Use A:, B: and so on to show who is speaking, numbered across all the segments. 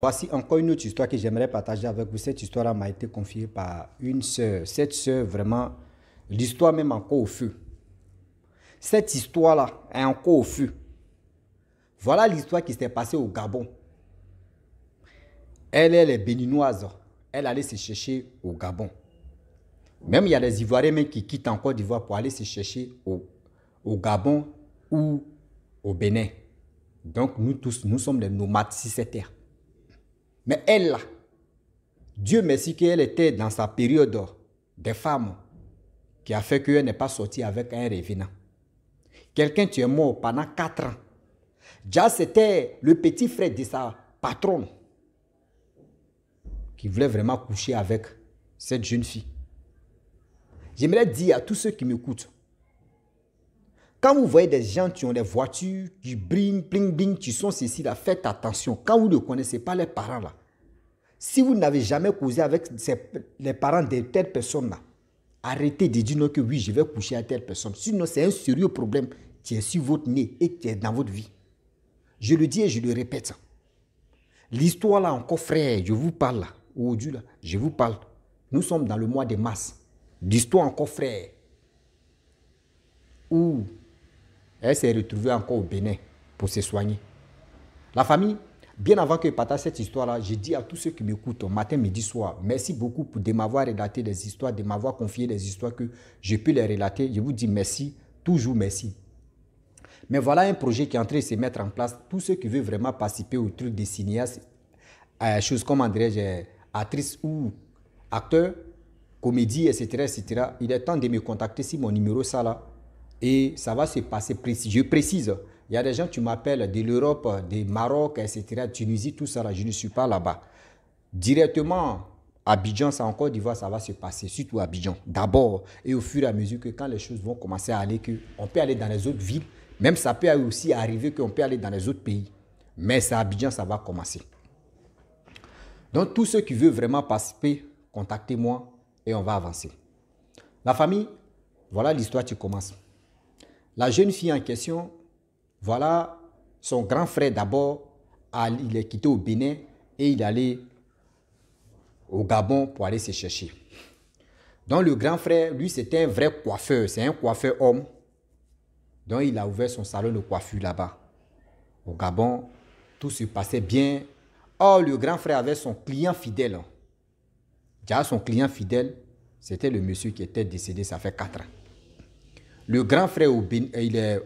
A: Voici encore une autre histoire que j'aimerais partager avec vous. Cette histoire m'a été confiée par une sœur. Cette sœur, vraiment, l'histoire même encore au feu. Cette histoire-là est encore au feu. Voilà l'histoire qui s'est passée au Gabon. Elle est béninoise. Elle allait se chercher au Gabon. Même il y a des Ivoiriens même qui quittent en Côte d'Ivoire pour aller se chercher au Gabon ou au Bénin. Donc nous tous, nous sommes des nomades sur cette terre. Mais elle, là, Dieu merci qu'elle était dans sa période des femmes qui a fait qu'elle n'est pas sortie avec un revenant. Quelqu'un qui est mort pendant 4 ans. Déjà, c'était le petit frère de sa patronne qui voulait vraiment coucher avec cette jeune fille. J'aimerais dire à tous ceux qui m'écoutent, quand vous voyez des gens qui ont des voitures, qui brillent, bling, bling, qui sont ceci là, faites attention. Quand vous ne connaissez pas les parents là, si vous n'avez jamais causé avec les parents de telle personne là, arrêtez de dire non que oui, je vais coucher à telle personne. Sinon, c'est un sérieux problème qui est sur votre nez et qui est dans votre vie. Je le dis et je le répète. L'histoire là encore, frère, je vous parle là, aujourd'hui là, je vous parle. Nous sommes dans le mois de mars. L'histoire encore, frère, où elle s'est retrouvée encore au Bénin pour se soigner. La famille, bien avant que je partage cette histoire-là, je dis à tous ceux qui m'écoutent, matin, midi, soir, merci beaucoup de m'avoir relaté des histoires, de m'avoir confié des histoires que je peux les relater. Je vous dis merci, toujours merci. Mais voilà un projet qui est en train de se mettre en place. Tous ceux qui veulent vraiment participer au truc des cinéastes, choses comme André, actrice ou acteur, comédie, etc., etc., il est temps de me contacter sur mon numéro, ça là. Et ça va se passer précis. Je précise, il y a des gens qui m'appellent de l'Europe, du Maroc, etc., Tunisie, tout ça là, je ne suis pas là-bas. Directement, à Abidjan, ça encore d'Ivoire, ça va se passer, surtout à Abidjan. D'abord, et au fur et à mesure que quand les choses vont commencer à aller, on peut aller dans les autres villes, même ça peut aussi arriver qu'on peut aller dans les autres pays. Mais c'est à Abidjan, ça va commencer. Donc, tous ceux qui veulent vraiment participer, contactez-moi et on va avancer. La famille, voilà l'histoire qui commence. La jeune fille en question, voilà, son grand frère d'abord, il est quitté au Bénin et il est allé au Gabon pour aller se chercher. Donc le grand frère, lui, c'était un vrai coiffeur, c'est un coiffeur homme. Donc il a ouvert son salon de coiffure là-bas. Au Gabon, tout se passait bien. Or, le grand frère avait son client fidèle. Déjà, son client fidèle, c'était le monsieur qui était décédé, ça fait 4 ans. Le grand frère, il est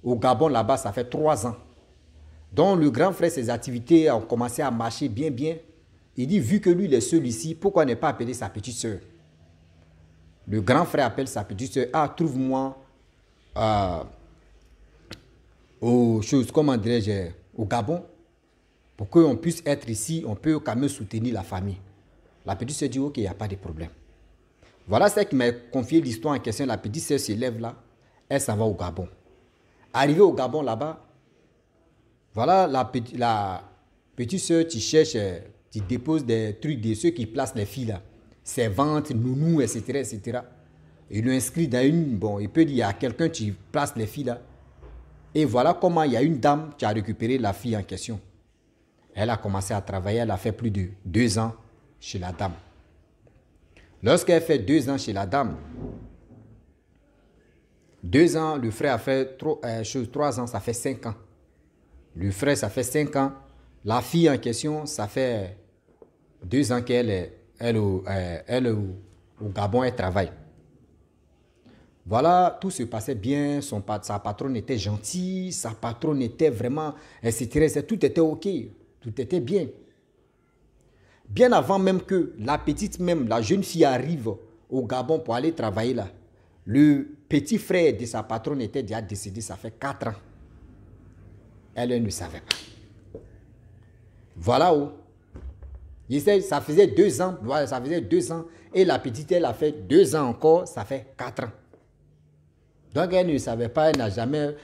A: au Gabon là-bas, ça fait 3 ans. Donc le grand frère, ses activités ont commencé à marcher bien, bien. Il dit, vu que lui, il est seul ici, pourquoi ne pas appeler sa petite soeur? Le grand frère appelle sa petite soeur, ah, trouve-moi aux choses, comment dirais-je, au Gabon, pour qu'on puisse être ici, on peut quand même soutenir la famille. La petite soeur dit, ok, il n'y a pas de problème. Voilà ce qui m'a confié l'histoire en question. La petite soeur se lève là, elle s'en va au Gabon. Arrivée au Gabon là-bas, voilà la petite soeur qui cherche, qui dépose des trucs de ceux qui placent les filles là, servantes, nounous, etc., etc. Il l'inscrit dans une, bon, il peut dire, il y a quelqu'un qui place les filles là. Et voilà comment il y a une dame qui a récupéré la fille en question. Elle a commencé à travailler, elle a fait plus de 2 ans chez la dame. Lorsqu'elle fait 2 ans chez la dame, 2 ans, le frère a fait 3 ans, ça fait 5 ans. Le frère, ça fait 5 ans. La fille en question, ça fait 2 ans qu'elle est au Gabon, elle travaille. Voilà, tout se passait bien, sa patronne était gentille, sa patronne était vraiment, etc. Tout était ok, tout était bien. Bien avant même que la petite, même la jeune fille arrive au Gabon pour aller travailler là, le petit frère de sa patronne était déjà décédé, ça fait 4 ans. Elle ne savait pas. Voilà où. Ça faisait 2 ans, voilà, ça faisait 2 ans. Et la petite, elle a fait 2 ans encore, ça fait 4 ans. Donc elle ne savait pas, elle n'a jamais...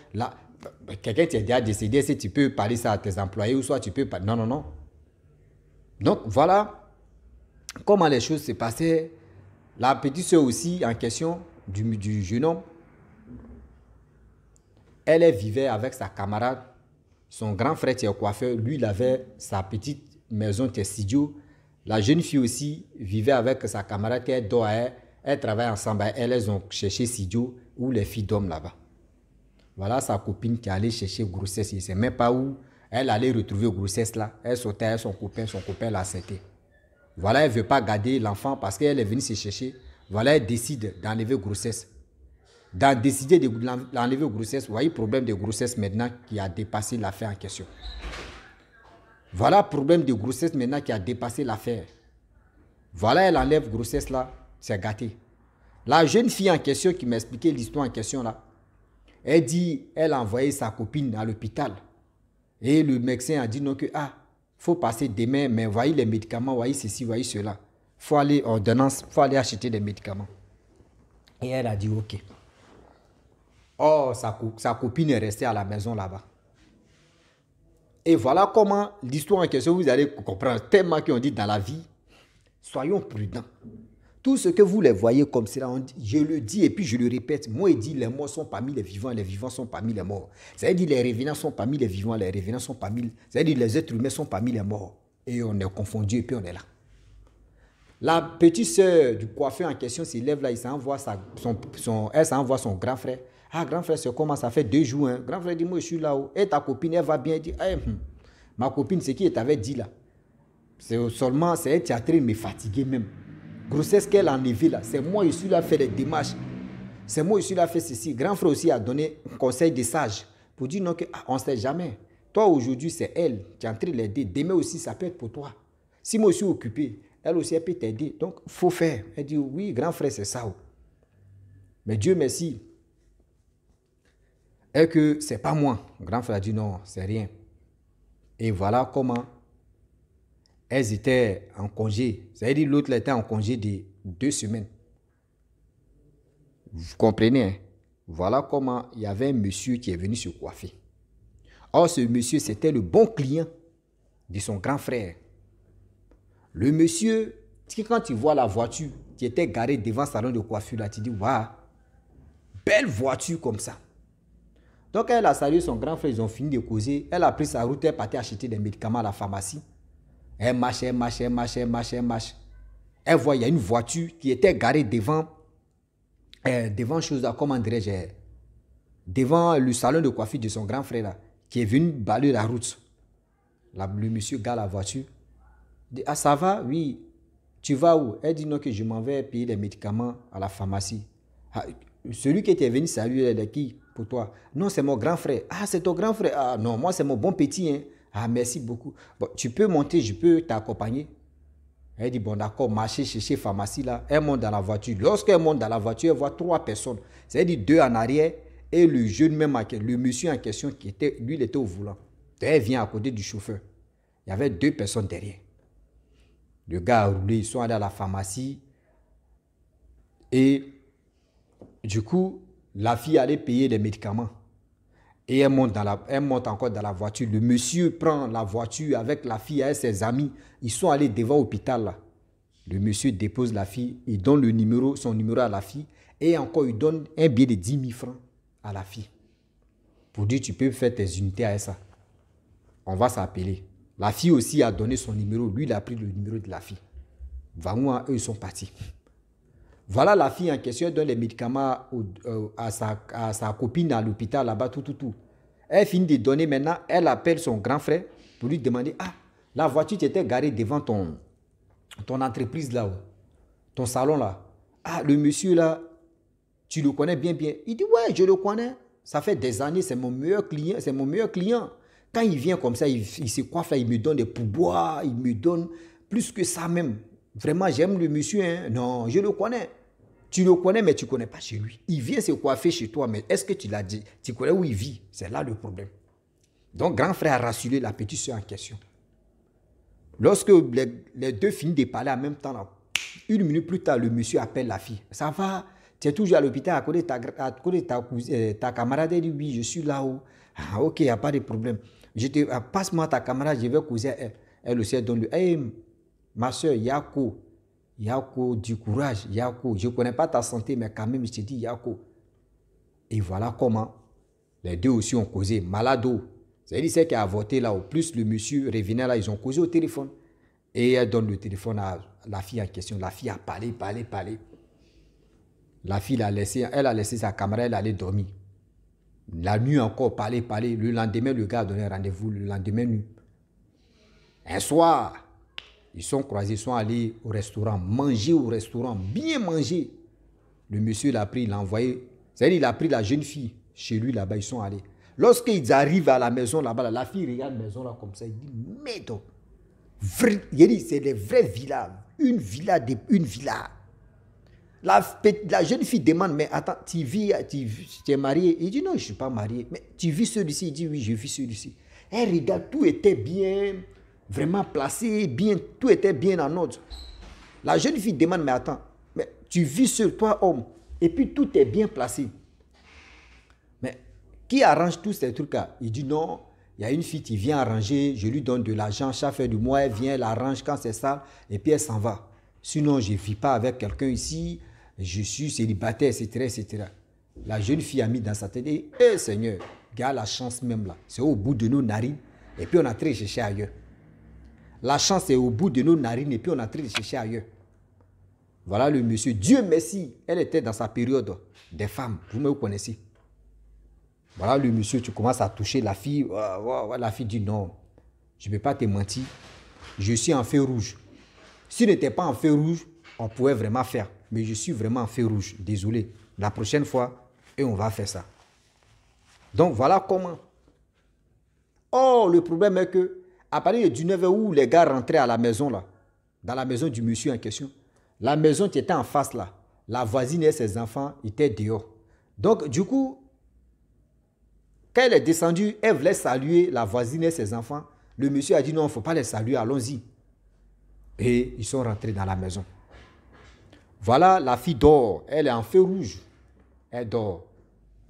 A: Quelqu'un qui est déjà décédé, si tu peux parler ça à tes employés ou soit tu peux pas... Non, non, non. Donc voilà comment les choses se passaient. La petite soeur aussi en question du jeune homme, elle vivait avec sa camarade, son grand frère qui est coiffeur, lui il avait sa petite maison, tes studios. La jeune fille aussi vivait avec sa camarade, elle travaille ensemble. Elles ont cherché studio où les filles dorment là-bas. Voilà sa copine qui allait chercher grossesse. Il ne sait même pas où elle allait retrouver grossesse là. Elle sautait avec son copain l'a accepté. Voilà, elle ne veut pas garder l'enfant parce qu'elle est venue se chercher. Voilà, elle décide d'enlever grossesse. Dans décider d'enlever grossesse, vous voyez le problème de grossesse maintenant qui a dépassé l'affaire en question. Voilà le problème de grossesse maintenant qui a dépassé l'affaire. Voilà, elle enlève grossesse là, c'est gâté. La jeune fille en question qui m'expliquait l'histoire en question là, elle dit, elle a envoyé sa copine à l'hôpital. Et le médecin a dit non que, faut passer demain, mais voyez les médicaments, voyez ceci, voyez cela. Faut aller ordonnance, faut aller acheter des médicaments. Et elle a dit ok. Oh, sa copine est restée à la maison là-bas. Et voilà comment l'histoire en question, vous allez comprendre tellement qu'on dit dans la vie, soyons prudents. Tout ce que vous les voyez comme cela, je le dis et puis je le répète, moi il dit les morts sont parmi les vivants sont parmi les morts. C'est-à-dire les revenants sont parmi les vivants, les revenants sont parmi, c'est-à-dire les êtres humains sont parmi les morts. Et on est confondu et puis on est là. La petite sœur du coiffeur en question s'élève là, elle s'envoie son grand frère. Ah, grand frère, c'est comment ça fait 2 jours. Hein? Grand frère dit, moi je suis là-haut. Et ta copine, elle va bien. Elle dit, ma copine, c'est qui elle t'avait dit là. C'est seulement, c'est elle qui est en train de me fatiguer même. Grossesse qu'elle a enlevée là, c'est moi je suis là à faire des démarches. C'est moi je suis là à faire ceci. Grand frère aussi a donné un conseil de sage pour dire non, on ne sait jamais. Toi aujourd'hui, c'est elle qui est en train de l'aider. Demain aussi, ça peut être pour toi. Si moi je suis occupé, elle aussi, elle peut t'aider. Donc, il faut faire. Elle dit, oui, grand frère, c'est ça. Mais Dieu merci. Et que c'est pas moi. Grand frère a dit, non, c'est rien. Et voilà comment elles étaient en congé. Ça veut dire l'autre était en congé de 2 semaines. Vous comprenez, hein? Voilà comment il y avait un monsieur qui est venu se coiffer. Or, ce monsieur, c'était le bon client de son grand frère. Le monsieur, quand tu vois la voiture qui était garée devant le salon de coiffure, là, tu dis, waouh, belle voiture comme ça. Donc, elle a salué son grand frère, ils ont fini de causer. Elle a pris sa route, elle est partie acheter des médicaments à la pharmacie. Elle marche. Elle voit, il y a une voiture qui était garée devant comment dirais-je, devant le salon de coiffure de son grand frère, là, qui est venu balayer la route. Le monsieur gare la voiture. Il dit, ah, ça va? Oui. Tu vas où? Elle dit, non, que je m'en vais payer les médicaments à la pharmacie. Ah, celui qui était venu saluer, elle est qui pour toi? Non, c'est mon grand frère. Ah, c'est ton grand frère? Ah, non, moi, c'est mon bon petit. Hein. Ah, merci beaucoup. Bon, tu peux monter, je peux t'accompagner. Elle dit, bon, d'accord, marcher, chercher pharmacie là. Elle monte dans la voiture. Lorsqu'elle monte dans la voiture, elle voit 3 personnes. C'est-à-dire 2 en arrière et le jeune même, le monsieur en question, lui, il était au volant. Elle vient à côté du chauffeur. Il y avait 2 personnes derrière. Le gars a roulé, ils sont allés à la pharmacie. Et du coup, la fille allait payer les médicaments. Et elle monte encore dans la voiture. Le monsieur prend la voiture avec la fille et ses amis. Ils sont allés devant l'hôpital là. Le monsieur dépose la fille, il donne son numéro à la fille. Et encore, il donne un billet de 10 000 francs à la fille. Pour dire, tu peux faire tes unités à ça. On va s'appeler. La fille aussi a donné son numéro. Lui, il a pris le numéro de la fille. Vraiment, eux, ils sont partis. Voilà la fille en question, elle donne les médicaments à sa copine à l'hôpital là-bas, tout. Elle finit de donner maintenant, elle appelle son grand frère pour lui demander, ah, la voiture qui était garée devant ton entreprise là, ton salon là. Ah, le monsieur là, tu le connais bien. Il dit, ouais, je le connais. Ça fait des années, c'est mon meilleur client. Quand il vient comme ça, il se coiffe là, il me donne des pourboires, il me donne plus que ça même. Vraiment, j'aime le monsieur. Hein? Non, je le connais. Tu le connais, mais tu ne connais pas chez lui. Il vient se coiffer chez toi, mais est-ce que tu l'as dit? Tu connais où il vit? C'est là le problème. Donc, grand frère a rassuré la petite soeur en question. Lorsque les 2 finissent de parler en même temps, là, 1 minute plus tard, le monsieur appelle la fille. Ça va? Tu es toujours à l'hôpital à côté de ta camarade? Elle dit, oui, je suis là-haut. Ah, ok, il n'y a pas de problème. Passe-moi ta camarade, je vais causer à elle. Elle aussi donne le. Hey, ma soeur, Yako, du courage, Yako. Je ne connais pas ta santé, mais quand même, je te dis Yako. Et voilà comment les 2 aussi ont causé. Malado. C'est-à-dire celle qui a avorté là, au plus le monsieur revenait là, ils ont causé au téléphone. Et elle donne le téléphone à la fille en question. La fille a parlé, parlé, parlé. La fille elle a laissé sa caméra, elle allait dormir. La nuit encore, parler, parler. Le lendemain, le gars a donné un rendez-vous. Le lendemain, nuit. Un soir, ils sont croisés, ils sont allés au restaurant, manger au restaurant, bien manger. Le monsieur l'a pris, il l'a envoyé. C'est-à-dire, il a pris la jeune fille chez lui là-bas, ils sont allés. Lorsqu'ils arrivent à la maison là-bas, la fille regarde la maison là comme ça, il dit, mais donc, il dit, c'est des vraies villas. Une villa, une villa. La jeune fille demande, mais attends, tu es marié? Il dit, non, je ne suis pas marié. Mais tu vis celui-ci? Il dit, oui, je vis celui-ci. Elle regarde, tout était bien, vraiment placé, bien, tout était bien en ordre. La jeune fille demande, mais attends, mais tu vis sur toi, homme, et puis tout est bien placé. Mais qui arrange tous ces trucs-là? Il dit, non, il y a une fille qui vient arranger, je lui donne de l'argent, chaque fin du mois, elle vient, elle arrange quand c'est ça, et puis elle s'en va. Sinon, je ne vis pas avec quelqu'un ici, je suis célibataire, etc., etc. La jeune fille a mis dans sa tête, eh Seigneur, regarde la chance même là, c'est au bout de nos narines, et puis on a très cherché ailleurs. La chance est au bout de nos narines, et puis on a très cherché ailleurs. Voilà le monsieur, Dieu merci, elle était dans sa période des femmes, vous connaissez. Voilà le monsieur, tu commences à toucher la fille, la fille dit non, je ne peux pas te mentir, je suis en feu rouge. Si n'était pas en feu rouge, on pouvait vraiment faire. Mais je suis vraiment en feu rouge. Désolé. La prochaine fois, et on va faire ça. Donc voilà comment. Oh, le problème est que, à partir de 19h où les gars rentraient à la maison là, dans la maison du monsieur en question, la maison qui était en face là, la voisine et ses enfants étaient dehors. Donc du coup, quand elle est descendue, elle voulait saluer la voisine et ses enfants. Le monsieur a dit non, il ne faut pas les saluer, allons-y. Et ils sont rentrés dans la maison. Voilà, la fille dort. Elle est en feu rouge. Elle dort.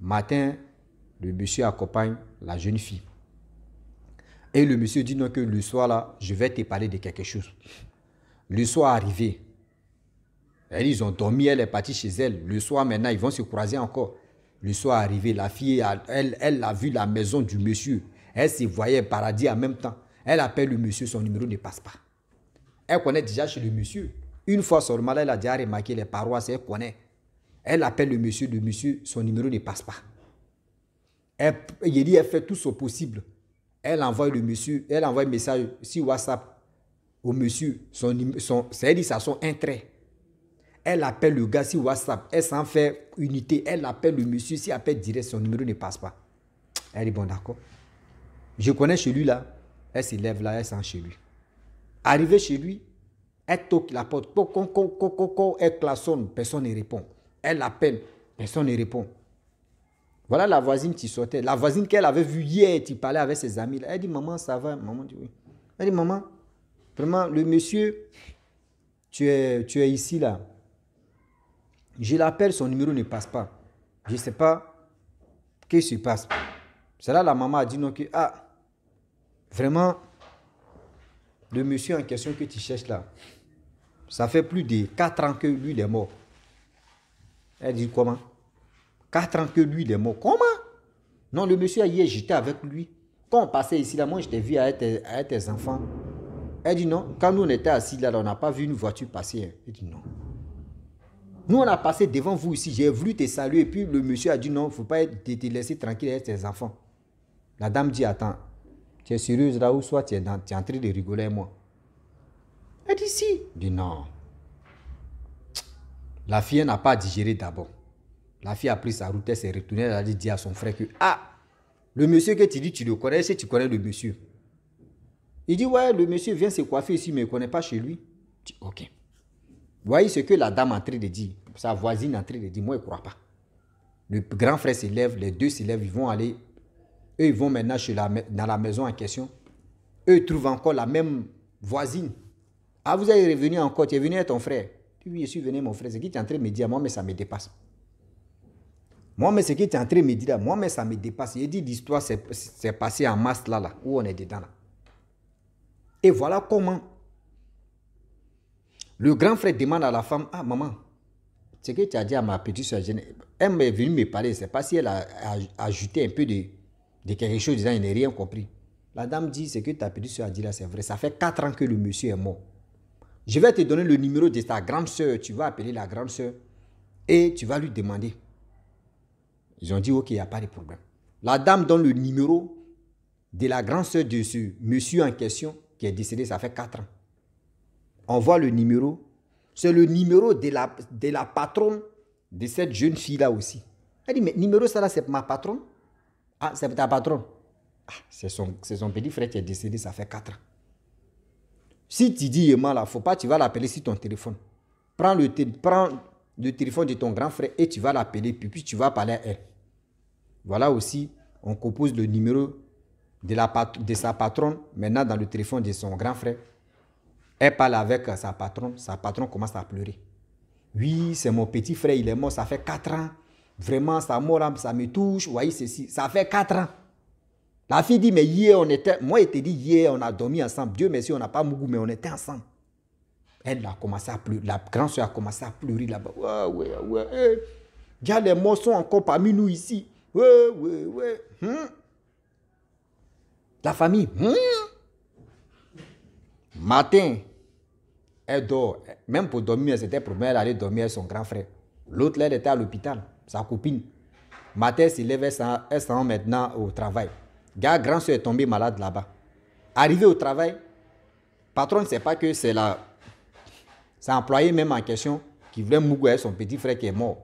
A: Matin, le monsieur accompagne la jeune fille. Et le monsieur dit non, que le soir là, je vais te parler de quelque chose. Le soir arrivé, ils ont dormi, elle est partie chez elle. Le soir maintenant, ils vont se croiser encore. Le soir arrivé, la fille, elle a vu la maison du monsieur. Elle se voyait paradis en même temps. Elle appelle le monsieur, son numéro ne passe pas. Elle connaît déjà chez le monsieur. Une fois seulement, elle a déjà remarqué les paroisses, elle connaît. Elle appelle le monsieur, son numéro ne passe pas. Elle fait tout ce possible. Elle envoie le monsieur, elle envoie un message sur WhatsApp au monsieur. C'est-à-dire ça son intérêt. Elle appelle le gars sur WhatsApp. Elle s'en fait unité. Elle appelle le monsieur. Si elle appelle direct, son numéro ne passe pas. Elle dit bon, d'accord. Je connais chez lui là. Elle se lève là, elle s'en chez lui. Arrivée chez lui, elle toque la porte. Elle klaxonne, personne ne répond. Elle appelle, personne ne répond. Voilà la voisine qui sortait. La voisine qu'elle avait vue hier, qui parlait avec ses amis. Là. Elle dit, maman, ça va? Maman dit oui. Elle dit, maman, vraiment, le monsieur, tu es ici là. Je l'appelle, son numéro ne passe pas. Je ne sais pas qu'est-ce qui se passe. C'est là la maman a dit non, que, vraiment, le monsieur en question que tu cherches là, ça fait plus de 4 ans que lui il est mort. Elle dit comment? 4 ans que lui il est mort. Comment? Non, le monsieur hier j'étais avec lui. Quand on passait ici là, moi je t'ai vu avec tes enfants. Elle dit non, quand nous on était assis là, on n'a pas vu une voiture passer. Elle dit non. Nous on a passé devant vous ici, j'ai voulu te saluer et puis le monsieur a dit non, il ne faut pas te laisser tranquille avec tes enfants. La dame dit attends, tu es sérieuse là ou soit tu es en train de rigoler avec moi? Elle dit si. Elle dit non. La fille n'a pas digéré d'abord. La fille a pris sa route, elle s'est retournée, elle a dit à son frère que le monsieur que tu dis tu le connais, est-ce que tu connais le monsieur? Il dit ouais, le monsieur vient se coiffer ici mais il ne connaît pas chez lui. Je dis ok. Vous voyez ce que la dame est en train de dire, sa voisine est en train de dire, moi je ne crois pas. Le grand frère s'élève, les deux s'élèvent, ils vont aller, eux ils vont maintenant dans la maison en question. Eux ils trouvent encore la même voisine. Ah vous êtes revenu encore, tu es venu avec ton frère? Oui, je suis venu mon frère, c'est qui tu es en train de me dire, moi mais ça me dépasse. Moi mais ce qui tu es en train de me dire, moi mais ça me dépasse. Il dit l'histoire c'est passé en masse là, où on est dedans là. Et voilà comment le grand frère demande à la femme, maman, ce que tu as dit à ma petite soeur, elle est venue me parler, c'est pas si elle a ajouté un peu de quelque chose disant, il n'a rien compris. La dame dit, ce que ta petite soeur a dit là, c'est vrai, ça fait 4 ans que le monsieur est mort. Je vais te donner le numéro de ta grande soeur. Tu vas appeler la grande soeur et tu vas lui demander. Ils ont dit, ok, il n'y a pas de problème. La dame donne le numéro de la grande soeur de ce monsieur en question qui est décédé, ça fait 4 ans. On voit le numéro. C'est le numéro de la patronne de cette jeune fille-là aussi. Elle dit, mais numéro ça là, c'est ma patronne? Ah, c'est ta patronne. Ah, c'est son petit frère qui est décédé, ça fait 4 ans. Si tu dis Yéma là, faut pas, tu vas l'appeler sur ton téléphone. Prends le téléphone de ton grand frère et tu vas l'appeler, puis tu vas parler à elle. Voilà aussi, on compose le numéro de sa patronne, maintenant dans le téléphone de son grand frère. Elle parle avec sa patronne commence à pleurer. Oui, c'est mon petit frère, il est mort, ça fait 4 ans. Vraiment, sa mort, ça me touche. Vous voyez ceci, ça fait 4 ans. La fille dit, mais hier, moi, je te dis, hier, on a dormi ensemble. Dieu merci, on n'a pas mougou, mais on était ensemble. Elle a commencé à pleurer. La grande soeur a commencé à pleurer là-bas. Ouais. Déjà, les morts sont encore parmi nous ici. Ouais. La famille. Matin, elle dort. Même pour dormir, c'était pour elle aller dormir avec son grand frère. L'autre, elle était à l'hôpital, sa copine. Matin, elle se lève, elle s'en va maintenant au travail. Gars, grand soeur est tombé malade là-bas. Arrivé au travail, patron ne sait pas que c'est employé même en question qui voulait mougouer son petit frère qui est mort.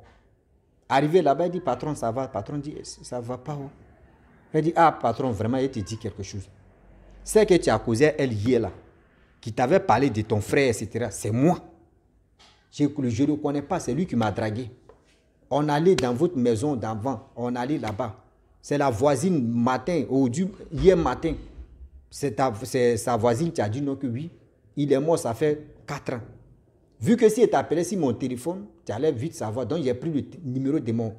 A: Arrivé là-bas, il dit, patron, ça va. Patron dit, ça va pas. Oh. Elle dit, ah, patron, vraiment, il te dit quelque chose. C'est que tu as causé elle hier là, qui t'avait parlé de ton frère, etc. C'est moi. Je ne le connais pas, c'est lui qui m'a dragué. On allait dans votre maison d'avant, on allait là-bas. C'est la voisine matin, hier matin. C'est sa voisine qui a dit non que oui. Il est mort, ça fait 4 ans. Vu que si elle t'appelait sur mon téléphone, tu allais vite savoir. Donc j'ai pris le numéro de mon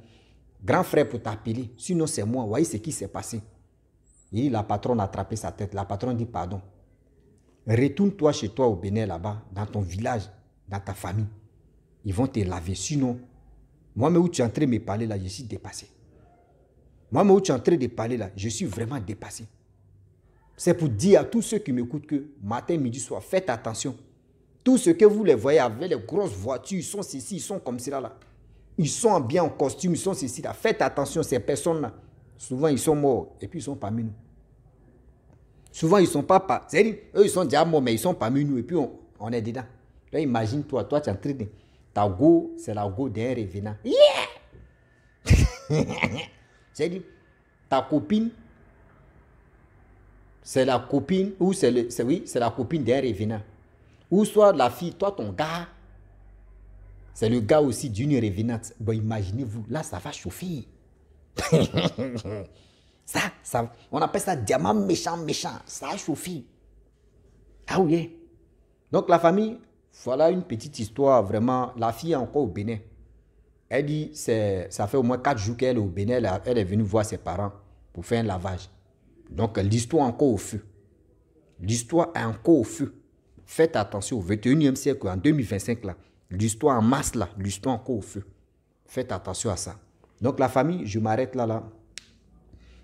A: grand frère pour t'appeler. Sinon c'est moi. Vous voyez ce qui s'est passé. Et la patronne a attrapé sa tête. La patronne dit pardon. Retourne-toi chez toi au Bénin là-bas, dans ton village, dans ta famille. Ils vont te laver. Sinon, moi-même où tu es en train de me parler là, je suis dépassé. Moi-même où tu es en train de parler là, je suis vraiment dépassé. C'est pour dire à tous ceux qui m'écoutent que matin, midi, soir, faites attention. Tout ce que vous les voyez avec les grosses voitures, ils sont ceci, ils sont comme cela là. Ils sont bien en costume, ils sont ceci là. Faites attention, ces personnes-là. Souvent, ils sont morts et puis ils sont parmi nous. Souvent, ils ne sont pas... C'est-à-dire, eux, ils sont déjà morts, mais ils sont parmi nous et puis on est dedans. Là, imagine-toi, toi, tu es en train de... Ta go, c'est la go d'un revenant. Yeah! C'est-à-dire, ta copine, c'est la copine, ou c'est la copine d'un revenant. Ou soit la fille, toi, ton gars, c'est le gars aussi d'une revenante. Bon, imaginez-vous, là, ça va chauffer. ça, on appelle ça diamant méchant. Ça a chauffé. Ah oui. Donc, la famille, voilà une petite histoire, vraiment. La fille est encore au Bénin. Elle dit, ça fait au moins 4 jours qu'elle est au Bénin. Elle est venue voir ses parents pour faire un lavage. Donc, l'histoire est encore au feu. L'histoire est encore au feu. Faites attention au 21e siècle, en 2025, là. L'histoire en masse, là. L'histoire est encore au feu. Faites attention à ça. Donc, la famille, je m'arrête là.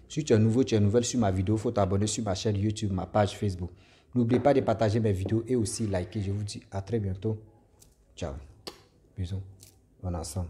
A: Si tu es nouveau, tu es nouvelle sur ma vidéo, il faut t'abonner sur ma chaîne YouTube, ma page Facebook. N'oubliez pas de partager mes vidéos et aussi liker. Je vous dis à très bientôt. Ciao. Bisous. On est ensemble.